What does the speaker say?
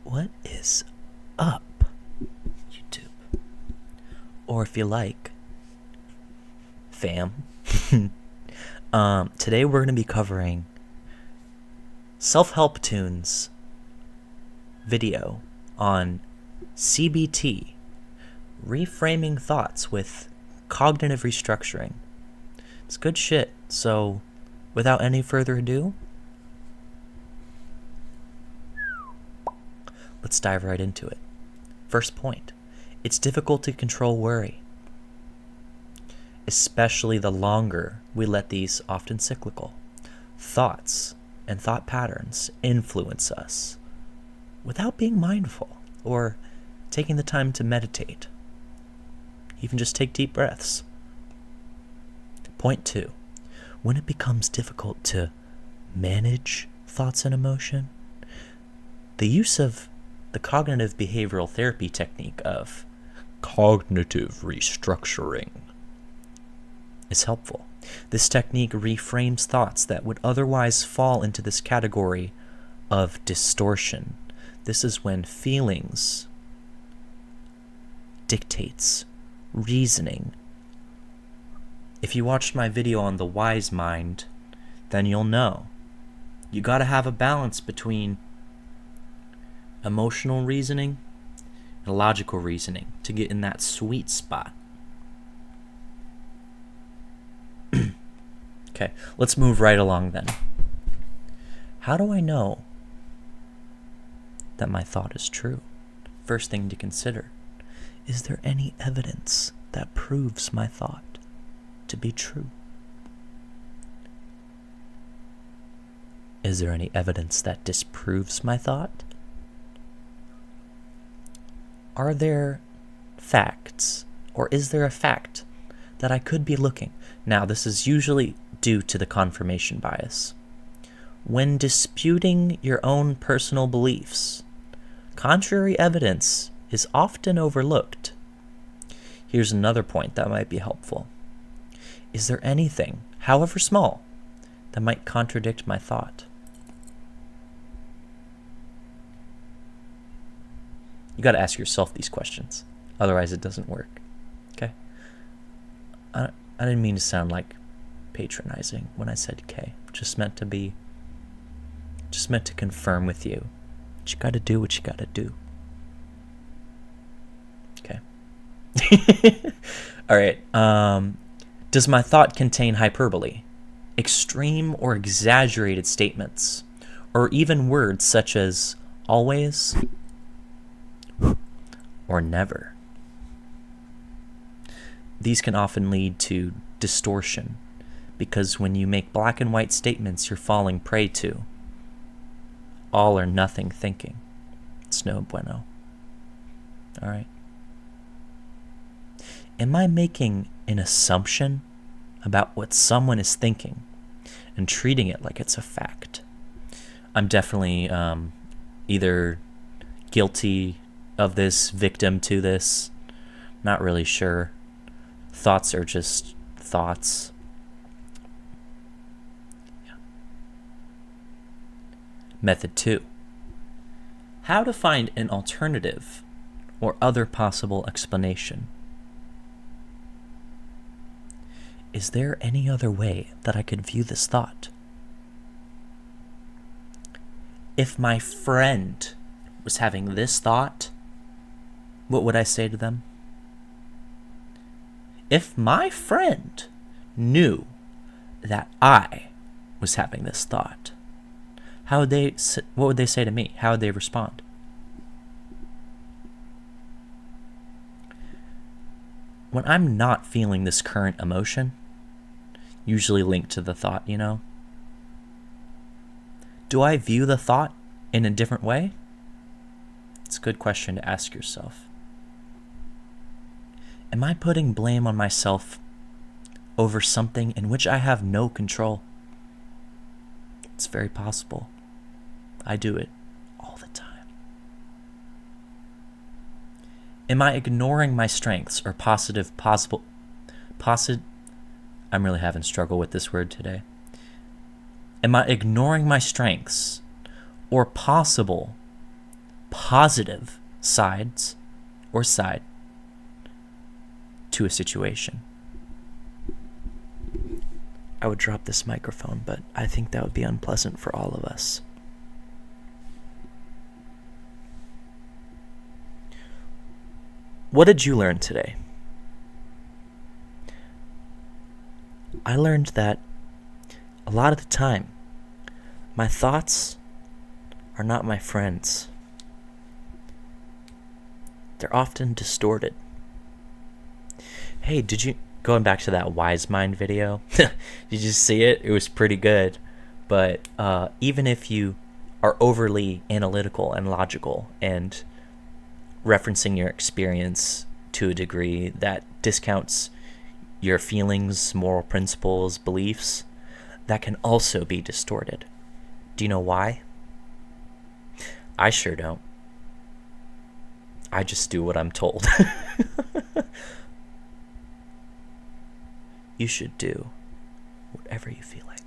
What is up, YouTube? Or if you like, fam. Today we're going to be covering Self-Help Tunes video on CBT, reframing thoughts with cognitive restructuring. It's good shit, so without any further ado, let's dive right into it. First point, it's difficult to control worry, especially the longer we let these often cyclical thoughts and thought patterns influence us without being mindful or taking the time to meditate. Even just take deep breaths. Point 2, when it becomes difficult to manage thoughts and emotion, the use of the cognitive behavioral therapy technique of cognitive restructuring is helpful. This technique reframes thoughts that would otherwise fall into this category of distortion. This is when feelings dictates reasoning. If you watched my video on the wise mind, then you'll know. You gotta have a balance between emotional reasoning and logical reasoning to get in that sweet spot. Okay, let's move right along then. How do I know that my thought is true? First thing to consider, is there any evidence that proves my thought to be true? Is there any evidence that disproves my thought? Are there facts, or is there a fact that I could be looking? Now, this is usually due to the confirmation bias. When disputing your own personal beliefs, contrary evidence is often overlooked. Here's another point that might be helpful. Is there anything, however small, that might contradict my thought? You got to ask yourself these questions. Otherwise, it doesn't work. Okay? I didn't mean to sound like patronizing when I said K. Just meant to confirm with you. You got to do what you got to do. Okay. All right. Does my thought contain hyperbole, extreme or exaggerated statements, or even words such as always or never? These can often lead to distortion, because when you make black and white statements, you're falling prey to all or nothing thinking. It's no bueno. All right. Am I making an assumption about what someone is thinking and treating it like it's a fact? I'm definitely either guilty of this, victim to this, not really sure. Thoughts are just thoughts. Yeah. Method 2. How to find an alternative or other possible explanation. Is there any other way that I could view this thought? If my friend was having this thought, what would I say to them? If my friend knew that I was having this thought, what would they say to me? How would they respond? When I'm not feeling this current emotion, usually linked to the thought, do I view the thought in a different way? It's a good question to ask yourself. Am I putting blame on myself over something in which I have no control? It's very possible. I do it all the time. Am I ignoring my strengths or I'm really having struggle with this word today. Am I ignoring my strengths or possible positive sides or side to a situation. I would drop this microphone, but I think that would be unpleasant for all of us. What did you learn today? I learned that a lot of the time, my thoughts are not my friends. They're often distorted. Hey, going back to that Wise Mind video, did you see it? It was pretty good. But even if you are overly analytical and logical and referencing your experience to a degree that discounts your feelings, moral principles, beliefs, that can also be distorted. Do you know why? I sure don't. I just do what I'm told. You should do whatever you feel like.